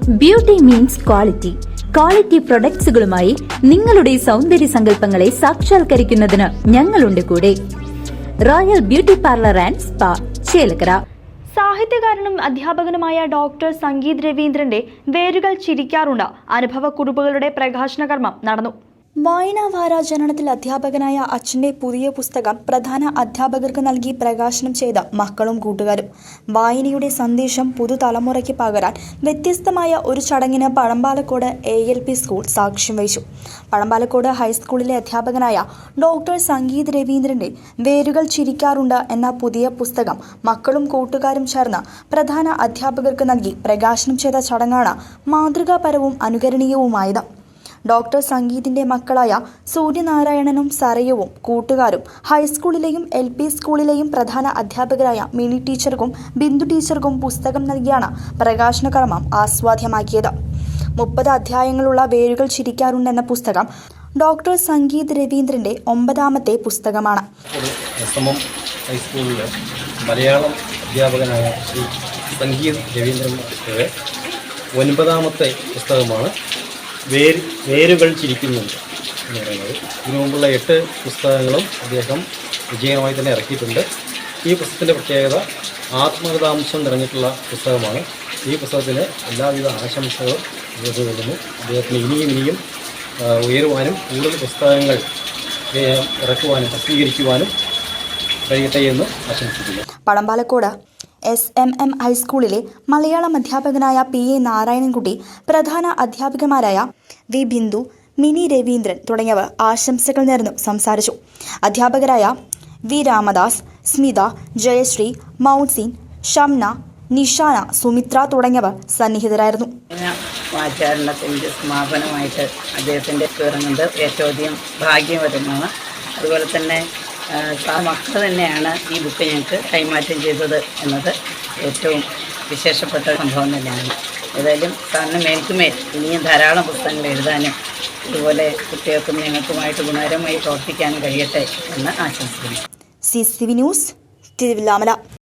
Beauty means quality. Quality പ്രൊഡക്ട്സുകളുമായി നിങ്ങളുടെ സൗന്ദര്യ സങ്കല്പങ്ങളെ സാക്ഷാത്കരിക്കുന്നതിന് ഞങ്ങളുണ്ട് കൂടെ. Royal beauty parlour and spa, Chelakkara. സാഹിത്യകാരനും അധ്യാപകനുമായ ഡോക്ടർ സംഗീത് രവീന്ദ്രന്റെ വേരുകൾ ചിരിക്കാറുണ്ട് അനുഭവക്കുറിപ്പുകളുടെ പ്രകാശന കർമ്മം നടന്നു. വായനാ വാരാചരണത്തിൽ അധ്യാപകനായ അച്ഛന്റെ പുതിയ പുസ്തകം പ്രധാന അധ്യാപകർക്ക് നൽകി പ്രകാശനം ചെയ്ത മക്കളും കൂട്ടുകാരും. വായനയുടെ സന്ദേശം പുതുതലമുറയ്ക്ക് പകരാൻ വ്യത്യസ്തമായ ഒരു ചടങ്ങിന് പഴമ്പാലക്കോട് ALP സ്കൂൾ സാക്ഷ്യം വഹിച്ചു. പഴമ്പാലക്കോട് ഹൈസ്കൂളിലെ അധ്യാപകനായ ഡോക്ടർ സംഗീത് രവീന്ദ്രന്റെ വേരുകൾ ചിരിക്കാറുണ്ട് എന്ന പുതിയ പുസ്തകം മക്കളും കൂട്ടുകാരും ചേർന്ന് പ്രധാന അധ്യാപകർക്ക് നൽകി പ്രകാശനം ചെയ്ത ചടങ്ങാണ് മാതൃകാപരവും അനുകരണീയവുമായത്. ഡോക്ടർ സംഗീതിന്റെ മക്കളായ സൂര്യനാരായണനും സരയുവും കൂട്ടുകാരും ഹൈസ്കൂളിലെയും LP സ്കൂളിലെയും പ്രധാന അധ്യാപകരായ മിനി ടീച്ചർക്കും ബിന്ദു ടീച്ചർക്കും പുസ്തകം നൽകിയാണ് പ്രകാശന കർമ്മം ആസ്വാദ്യമാക്കിയത്. 30 അധ്യായങ്ങളുള്ള വേരുകൾ ചിരിക്കാറുണ്ടെന്ന പുസ്തകം ഡോക്ടർ സംഗീത് രവീന്ദ്രന്റെ 9ാമത്തെ പുസ്തകമാണ്. ഹൈസ്കൂളിലെ മലയാളം അധ്യാപകനായ ശ്രീ സംഗീത് രവീന്ദ്രന്റെ 9ാമത്തെ പുസ്തകമാണ് വേരുകൾ ചിരിക്കുന്നുണ്ട് എന്ന് പറയുന്നത്. ഇതിനു മുമ്പുള്ള 8 പുസ്തകങ്ങളും അദ്ദേഹം വിജയമായി തന്നെ ഇറക്കിയിട്ടുണ്ട്. ഈ പുസ്തകത്തിൻ്റെ പ്രത്യേകത ആത്മകഥാംശം നിറഞ്ഞിട്ടുള്ള പുസ്തകമാണ്. ഈ പുസ്തകത്തിന് എല്ലാവിധ ആശംസകളും നേർന്നുകൊള്ളുന്നു. അദ്ദേഹത്തിന് ഇനിയും ഉയരുവാനും കൂടുതൽ പുസ്തകങ്ങൾ ഇറക്കുവാനും പ്രസിദ്ധീകരിക്കുവാനും കഴിയട്ടെ എന്ന് ആശംസിക്കുന്നു. പഴമ്പാലക്കോട് SMM ഹൈസ്കൂളിലെ മലയാളം അധ്യാപകനായ PA നാരായണൻകുട്ടി, പ്രധാന അധ്യാപികമാരായ V ബിന്ദു, മിനി രവീന്ദ്രൻ തുടങ്ങിയവർ ആശംസകൾ നേർന്നു സംസാരിച്ചു. അധ്യാപകരായ V രാമദാസ്, സ്മിത, ജയശ്രീ, മൗൻസിൻ, ഷംന, നിഷാന, സുമിത്ര തുടങ്ങിയവർ സന്നിഹിതരായിരുന്നു. വാചാരണത്തിൻ്റെ സമാപനമായിട്ട് അദ്ദേഹത്തിൻ്റെ ഇറങ്ങുന്നത് ഏറ്റവും അധികം ഭാഗ്യവരമാണ്. അതുപോലെ തന്നെ മക്കൾ തന്നെയാണ് ഈ ബുക്ക് ഞങ്ങൾക്ക് കൈമാറ്റം ചെയ്തത് എന്നത് ഏറ്റവും വിശേഷപ്പെട്ട സംഭവം തന്നെയാണ്. ഏതായാലും സാറിന് മേൽക്കുമേൽ ഇനിയും ധാരാളം പുസ്തകങ്ങൾ എഴുതാനും ഇതുപോലെ കുട്ടികൾക്കും ഞങ്ങൾക്കുമായിട്ട് ഗുണകരമായി പ്രവർത്തിക്കാനും കഴിയട്ടെ എന്ന് ആശംസിക്കുന്നു. CCTV news, Thiruvallamala.